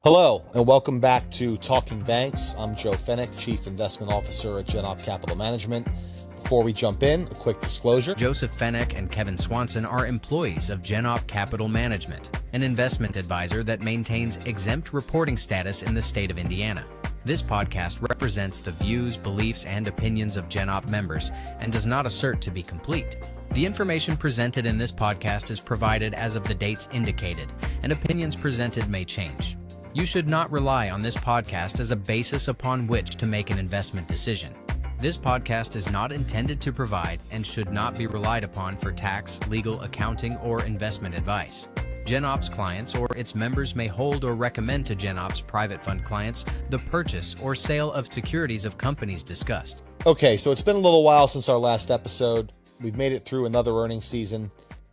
Hello, and welcome back to Talking Banks. I'm Joe Fenech, Chief Investment Officer at GenOpp Capital Management. Before we jump in, a quick disclosure. Joseph Fenech and Kevin Swanson are employees of GenOpp Capital Management, an investment advisor that maintains exempt reporting status in the state of Indiana. This podcast represents the views, beliefs, and opinions of GenOpp members and does not assert to be complete. The information presented in this podcast is provided as of the dates indicated, and opinions presented may change. You should not rely on this podcast as a basis upon which to make an investment decision. This podcast is not intended to provide and should not be relied upon for tax, legal, accounting, or investment advice. GenOpp's clients or its members may hold or recommend to GenOpp's private fund clients the purchase or sale of securities of companies discussed. Okay, so it's been a little while since our last episode. We've made it through another earnings season.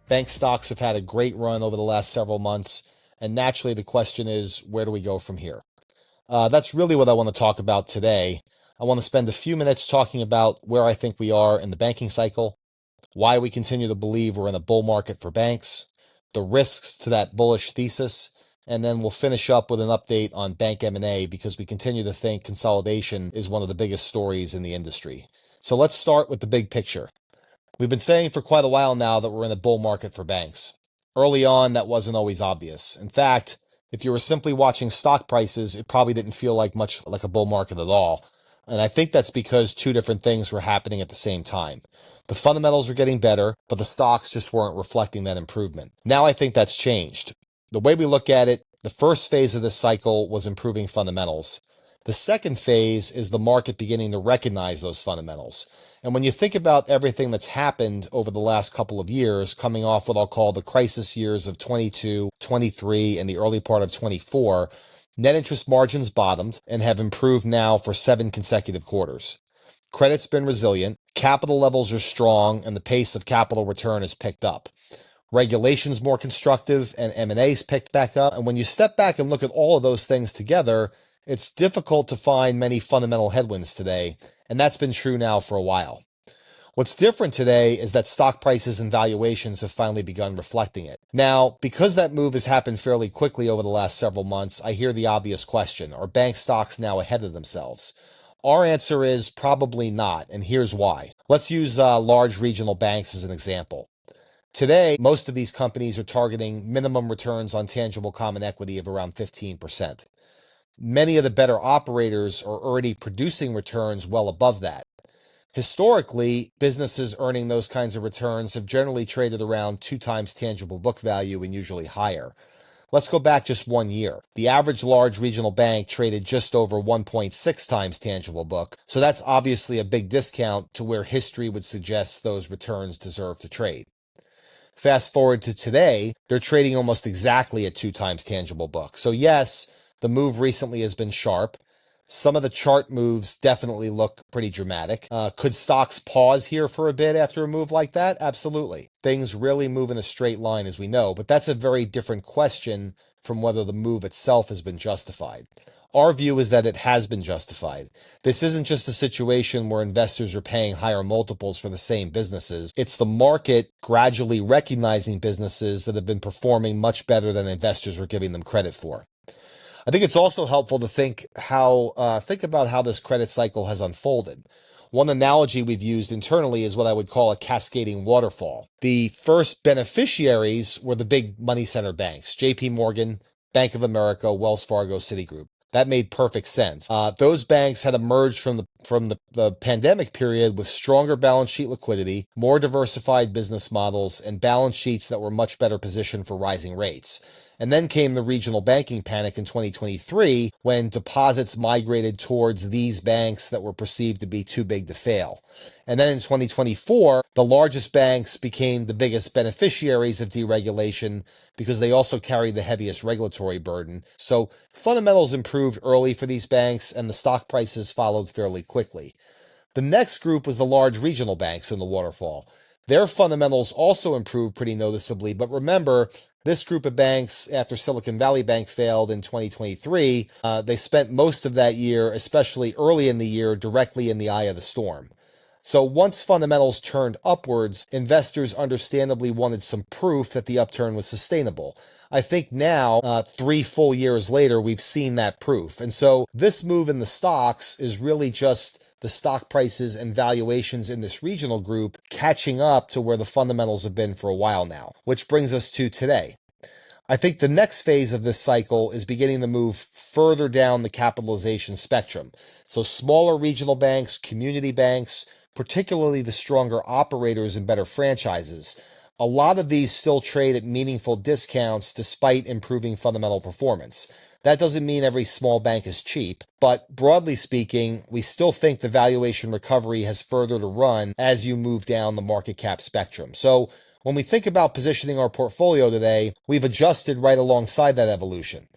Bank stocks have had a great run over the last several months. And naturally, the question is, where do we go from here? That's really what I want to talk about today. I want to spend a few minutes talking about where I think we are in the banking cycle, why we continue to believe we're in a bull market for banks, the risks to that bullish thesis, and then we'll finish up with an update on bank M&A because we continue to think consolidation is one of the biggest stories in the industry. So let's start with the big picture. We've been saying for quite a while now that we're in a bull market for banks. Early on, that wasn't always obvious. In fact, if you were simply watching stock prices, it probably didn't feel much like a bull market at all. And I think that's because two different things were happening at the same time. The fundamentals were getting better, but the stocks just weren't reflecting that improvement. Now I think that's changed. The way we look at it, the first phase of this cycle was improving fundamentals. The second phase is the market beginning to recognize those fundamentals. And when you think about everything that's happened over the last couple of years, coming off what I'll call the crisis years of 22, 23, and the early part of 24, net interest margins bottomed and have improved now for 7 consecutive quarters. Credit's been resilient, capital levels are strong, and the pace of capital return has picked up. Regulation's more constructive, and M&A's picked back up. And when you step back and look at all of those things together, it's difficult to find many fundamental headwinds today, and that's been true now for a while. What's different today is that stock prices and valuations have finally begun reflecting it. Now, because that move has happened fairly quickly over the last several months, I hear the obvious question: are bank stocks now ahead of themselves? Our answer is probably not, and here's why. Let's use large regional banks as an example. Today, most of these companies are targeting minimum returns on tangible common equity of around 15%. Many of the better operators are already producing returns well above that. Historically, businesses earning those kinds of returns have generally traded around 2 times tangible book value and usually higher. Let's go back just 1 year. The average large regional bank traded just over 1.6 times tangible book, so that's obviously a big discount to where history would suggest those returns deserve to trade. Fast forward to today, they're trading almost exactly at 2 times tangible book. So yes, the move recently has been sharp. Some of the chart moves definitely look pretty dramatic. Could stocks pause here for a bit after a move like that? Absolutely. Things really move in a straight line, as we know, but that's a very different question from whether the move itself has been justified. Our view is that it has been justified. This isn't just a situation where investors are paying higher multiples for the same businesses. It's the market gradually recognizing businesses that have been performing much better than investors were giving them credit for. I think it's also helpful to think about how this credit cycle has unfolded. One analogy we've used internally is what I would call a cascading waterfall. The first beneficiaries were the big money center banks: JP Morgan, Bank of America, Wells Fargo, Citigroup. That made perfect sense. Those banks had emerged from the pandemic period with stronger balance sheet liquidity, more diversified business models, and balance sheets that were much better positioned for rising rates. And then came the regional banking panic in 2023 when deposits migrated towards these banks that were perceived to be too big to fail. And then in 2024, the largest banks became the biggest beneficiaries of deregulation because they also carried the heaviest regulatory burden. So fundamentals improved early for these banks and the stock prices followed fairly quickly. The next group was the large regional banks in the waterfall. Their fundamentals also improved pretty noticeably, but remember, this group of banks, after Silicon Valley Bank failed in 2023, they spent most of that year, especially early in the year, directly in the eye of the storm. So once fundamentals turned upwards, investors understandably wanted some proof that the upturn was sustainable. I think now, 3 full years later, we've seen that proof. And so this move in the stocks is really just the stock prices and valuations in this regional group catching up to where the fundamentals have been for a while now, which brings us to today. I think the next phase of this cycle is beginning to move further down the capitalization spectrum. So smaller regional banks, community banks, particularly the stronger operators and better franchises. A lot of these still trade at meaningful discounts despite improving fundamental performance. That doesn't mean every small bank is cheap, but broadly speaking, we still think the valuation recovery has further to run as you move down the market cap spectrum. So when we think about positioning our portfolio today, we've adjusted right alongside that evolution.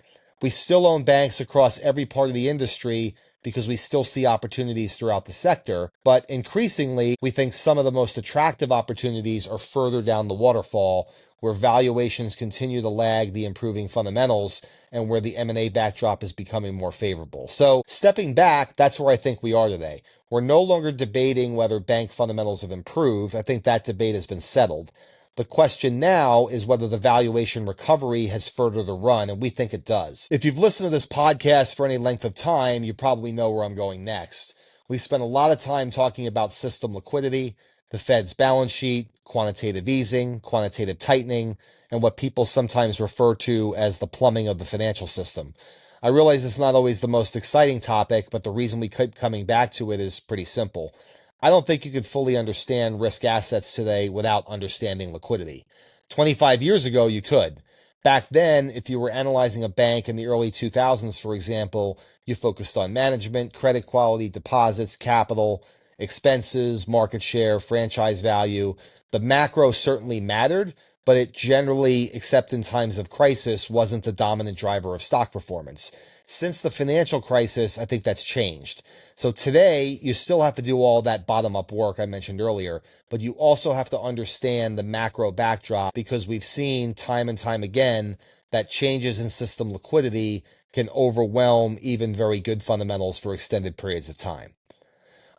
We still own banks across every part of the industry because we still see opportunities throughout the sector, but increasingly, we think some of the most attractive opportunities are further down the waterfall, where valuations continue to lag the improving fundamentals and where the M&A backdrop is becoming more favorable. So stepping back, that's where I think we are today. We're no longer debating whether bank fundamentals have improved. I think that debate has been settled. The question now is whether the valuation recovery has further to run, and we think it does. If you've listened to this podcast for any length of time, you probably know where I'm going next. We've spent a lot of time talking about system liquidity, the Fed's balance sheet, quantitative easing, quantitative tightening, and what people sometimes refer to as the plumbing of the financial system. I realize it's not always the most exciting topic, but the reason we keep coming back to it is pretty simple. I don't think you could fully understand risk assets today without understanding liquidity. 25 years ago, you could. Back then, if you were analyzing a bank in the early 2000s, for example, you focused on management, credit quality, deposits, capital, expenses, market share, franchise value. The macro certainly mattered, but it generally, except in times of crisis, wasn't the dominant driver of stock performance. Since the financial crisis, I think that's changed. So today, you still have to do all that bottom-up work I mentioned earlier, but you also have to understand the macro backdrop because we've seen time and time again that changes in system liquidity can overwhelm even very good fundamentals for extended periods of time.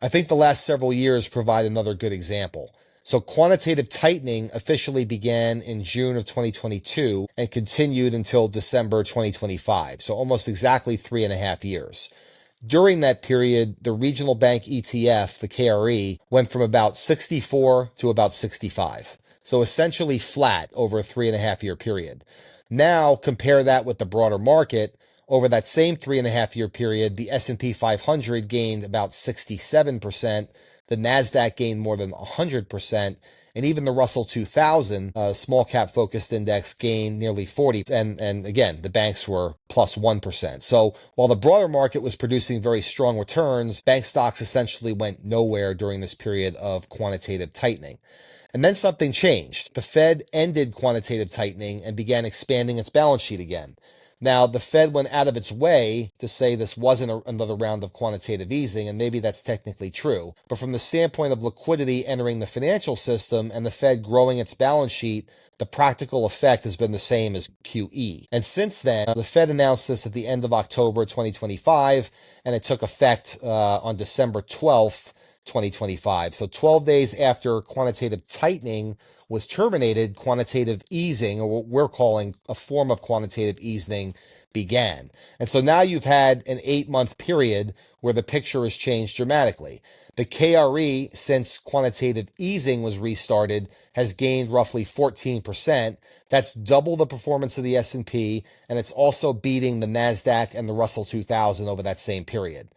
I think the last several years provide another good example. So quantitative tightening officially began in June of 2022 and continued until December 2025, so almost exactly 3.5 years. During that period, the regional bank ETF, the KRE, went from about 64 to about 65, so essentially flat over a 3.5 year period. Now, compare that with the broader market. Over that same 3.5 year period, the S&P 500 gained about 67%, the NASDAQ gained more than 100%, and even the Russell 2000, small cap focused index, gained nearly 40%. And again, the banks were plus 1%. So while the broader market was producing very strong returns, bank stocks essentially went nowhere during this period of quantitative tightening. And then something changed. The Fed ended quantitative tightening and began expanding its balance sheet again. Now, the Fed went out of its way to say this wasn't another round of quantitative easing, and maybe that's technically true. But from the standpoint of liquidity entering the financial system and the Fed growing its balance sheet, the practical effect has been the same as QE. And since then, the Fed announced this at the end of October 2025, and it took effect on December 12th, 2025. So 12 days after quantitative tightening was terminated, quantitative easing, or what we're calling a form of quantitative easing, began. And so now you've had an 8-month period where the picture has changed dramatically. The KRE, since quantitative easing was restarted, has gained roughly 14%. That's double the performance of the S&P, and it's also beating the NASDAQ and the Russell 2000 over that same period.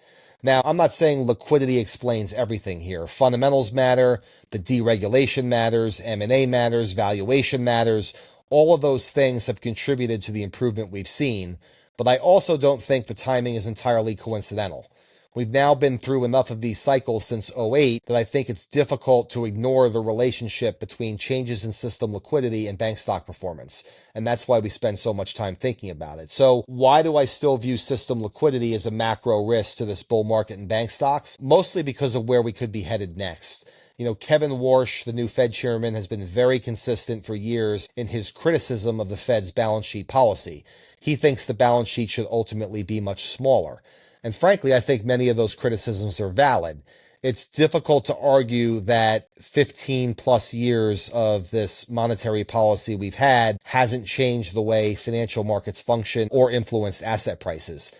Now, I'm not saying liquidity explains everything here. Fundamentals matter, the deregulation matters, M&A matters, valuation matters. All of those things have contributed to the improvement we've seen, but I also don't think the timing is entirely coincidental. We've now been through enough of these cycles since '08 that I think it's difficult to ignore the relationship between changes in system liquidity and bank stock performance. And that's why we spend so much time thinking about it. So why do I still view system liquidity as a macro risk to this bull market in bank stocks? Mostly because of where we could be headed next. You know, Kevin Warsh, the new Fed chairman, has been very consistent for years in his criticism of the Fed's balance sheet policy. He thinks the balance sheet should ultimately be much smaller. And frankly, I think many of those criticisms are valid. it's difficult to argue that 15 plus years of this monetary policy we've had hasn't changed the way financial markets function or influenced asset prices.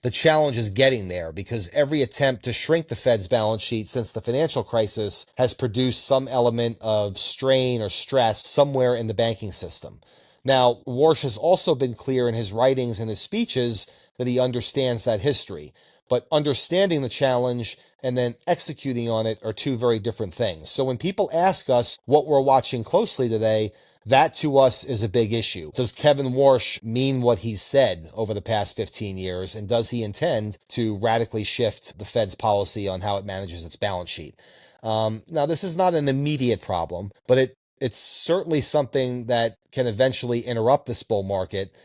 The challenge is getting there because every attempt to shrink the Fed's balance sheet since the financial crisis has produced some element of strain or stress somewhere in the banking system. Now, Warsh has also been clear in his writings and his speeches that he understands that history. But understanding the challenge and then executing on it are two very different things. So when people ask us what we're watching closely today, that to us is a big issue. Does Kevin Warsh mean what he's said over the past 15 years? And does he intend to radically shift the Fed's policy on how it manages its balance sheet? Now, this is not an immediate problem, but it's certainly something that can eventually interrupt this bull market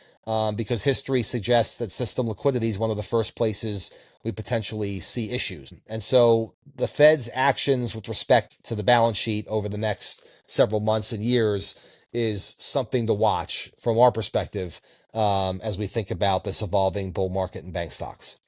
because history suggests that system liquidity is one of the first places we potentially see issues. And so the Fed's actions with respect to the balance sheet over the next several months and years is something to watch from our perspective as we think about this evolving bull market in bank stocks.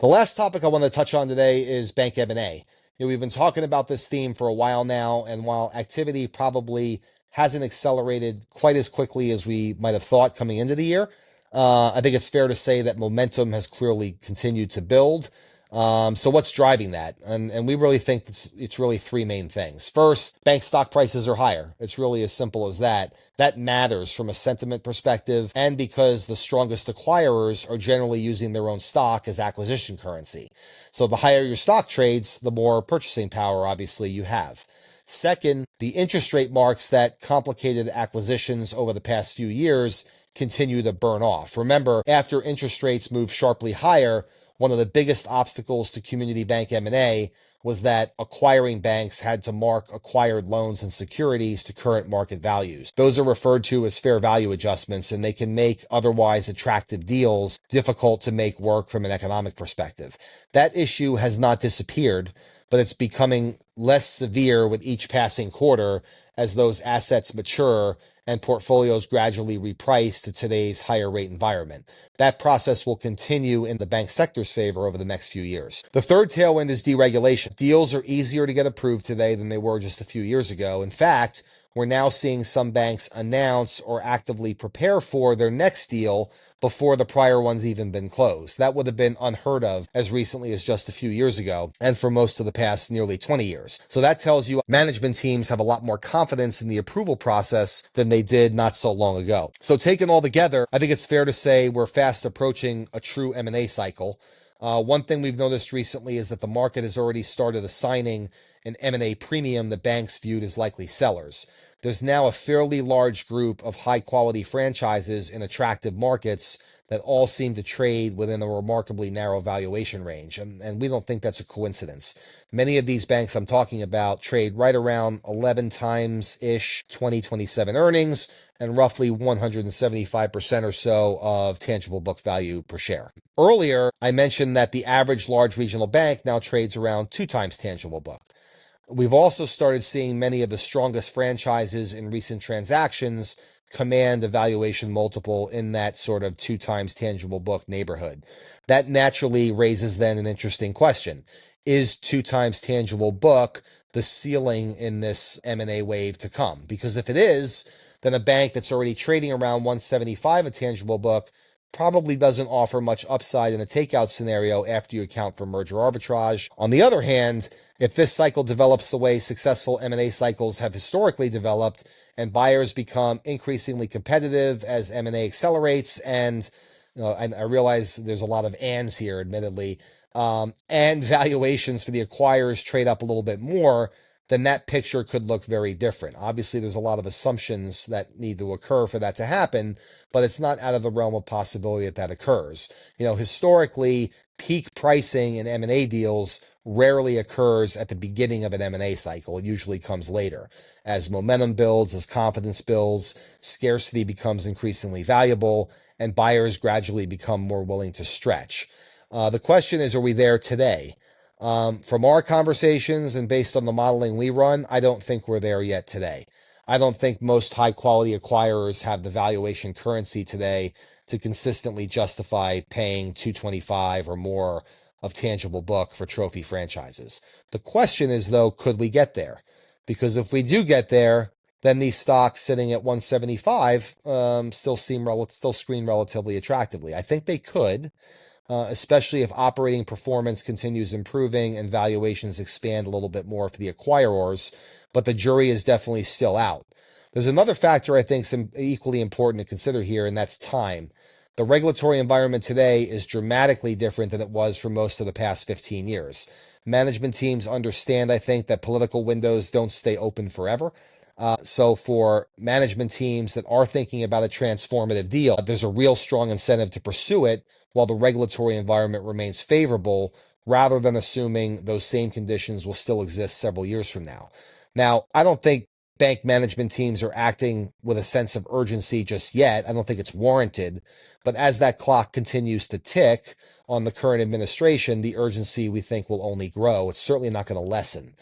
The last topic I want to touch on today is bank M&A. We've been talking about this theme for a while now, and while activity probably hasn't accelerated quite as quickly as we might have thought coming into the year, I think it's fair to say that momentum has clearly continued to build. So what's driving that? And we really think it's really three main things. First, bank stock prices are higher. It's really as simple as that. That matters from a sentiment perspective and because the strongest acquirers are generally using their own stock as acquisition currency. So the higher your stock trades, the more purchasing power obviously you have. Second, the interest rate marks that complicated acquisitions over the past few years continue to burn off. Remember, after interest rates moved sharply higher, one of the biggest obstacles to community bank M&A was that acquiring banks had to mark acquired loans and securities to current market values. Those are referred to as fair value adjustments, and they can make otherwise attractive deals difficult to make work from an economic perspective. That issue has not disappeared, but it's becoming less severe with each passing quarter as those assets mature and portfolios gradually reprice to today's higher rate environment. That process will continue in the bank sector's favor over the next few years. The third tailwind is deregulation. Deals are easier to get approved today than they were just a few years ago. In fact, we're now seeing some banks announce or actively prepare for their next deal before the prior one's even been closed. That would have been unheard of as recently as just a few years ago and for most of the past nearly 20 years. So that tells you management teams have a lot more confidence in the approval process than they did not so long ago. So taken all together, I think it's fair to say we're fast approaching a true M&A cycle. One thing we've noticed recently is that the market has already started assigning an M&A premium that banks viewed as likely sellers. There's now a fairly large group of high-quality franchises in attractive markets that all seem to trade within a remarkably narrow valuation range, and we don't think that's a coincidence. Many of these banks I'm talking about trade right around 11 times-ish 2027 earnings and roughly 175% or so of tangible book value per share. Earlier, I mentioned that the average large regional bank now trades around 2 times tangible book. We've also started seeing many of the strongest franchises in recent transactions command a valuation multiple in that sort of 2 times tangible book neighborhood. That naturally raises then an interesting question. Is 2 times tangible book the ceiling in this M&A wave to come? Because if it is, then a bank that's already trading around 175 a tangible book probably doesn't offer much upside in a takeout scenario after you account for merger arbitrage. On the other hand, if this cycle develops the way successful M&A cycles have historically developed and buyers become increasingly competitive as M&A accelerates and I realize there's a lot of ands here, admittedly, and valuations for the acquirers trade up a little bit more, then that picture could look very different. Obviously, there's a lot of assumptions that need to occur for that to happen, but it's not out of the realm of possibility that that occurs. Historically, peak pricing in M&A deals rarely occurs at the beginning of an M&A cycle. It usually comes later. As momentum builds, as confidence builds, scarcity becomes increasingly valuable, and buyers gradually become more willing to stretch. The question is, are we there today? From our conversations and based on the modeling we run, I don't think we're there yet today. I don't think most high-quality acquirers have the valuation currency today to consistently justify paying $225 or more of tangible book for trophy franchises. The question is, though, could we get there? Because if we do get there, then these stocks sitting at 175 still screen relatively attractively. I think they could, especially if operating performance continues improving and valuations expand a little bit more for the acquirers, but the jury is definitely still out. There's another factor I think is equally important to consider here, and that's time. The regulatory environment today is dramatically different than it was for most of the past 15 years. Management teams understand, I think, that political windows don't stay open forever. So for management teams that are thinking about a transformative deal, there's a real strong incentive to pursue it while the regulatory environment remains favorable, rather than assuming those same conditions will still exist several years from now. Now, I don't think bank management teams are acting with a sense of urgency just yet. I don't think it's warranted. But as that clock continues to tick on the current administration, the urgency, we think, will only grow. It's certainly not going to lessen.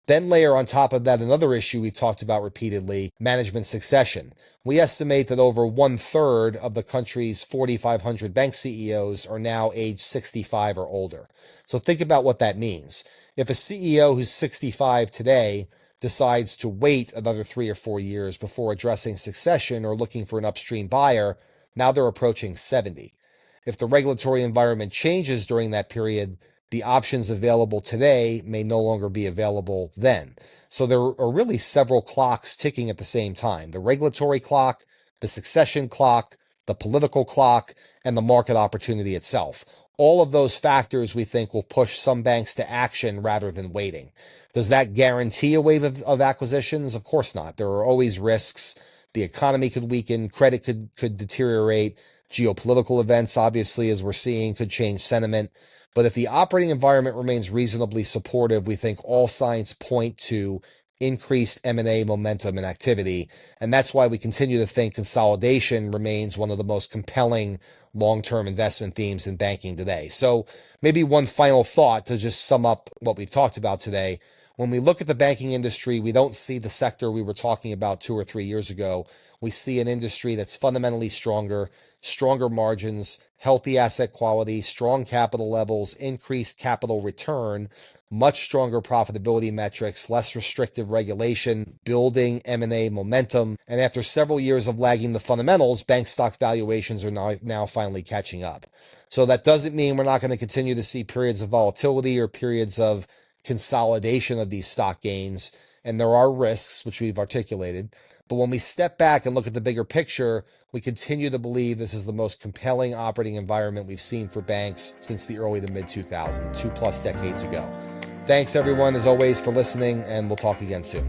Then layer on top of that another issue we've talked about repeatedly, management succession. We estimate that over 1/3 of the country's 4,500 bank CEOs are now age 65 or older. So think about what that means. If a CEO who's 65 today decides to wait another 3 or 4 years before addressing succession or looking for an upstream buyer, now they're approaching 70. If the regulatory environment changes during that period, the options available today may no longer be available then. So there are really several clocks ticking at the same time: the regulatory clock, the succession clock, the political clock, and the market opportunity itself. All of those factors we think will push some banks to action rather than waiting. Does that guarantee a wave of acquisitions? Of course not. There are always risks. The economy could weaken, credit could deteriorate, geopolitical events, obviously, as we're seeing, could change sentiment. But if the operating environment remains reasonably supportive, we think all signs point to increased M&A momentum and activity. And that's why we continue to think consolidation remains one of the most compelling long-term investment themes in banking today. So maybe one final thought to just sum up what we've talked about today. When we look at the banking industry, we don't see the sector we were talking about 2 or 3 years ago. We see an industry that's fundamentally stronger margins, healthy asset quality, strong capital levels, increased capital return, much stronger profitability metrics, less restrictive regulation, building M&A momentum. And after several years of lagging the fundamentals, bank stock valuations are now finally catching up. So that doesn't mean we're not going to continue to see periods of volatility or periods of consolidation of these stock gains. And there are risks, which we've articulated. But when we step back and look at the bigger picture, we continue to believe this is the most compelling operating environment we've seen for banks since the early to mid 2000s, 2+ decades ago. Thanks everyone, as always, for listening, and we'll talk again soon.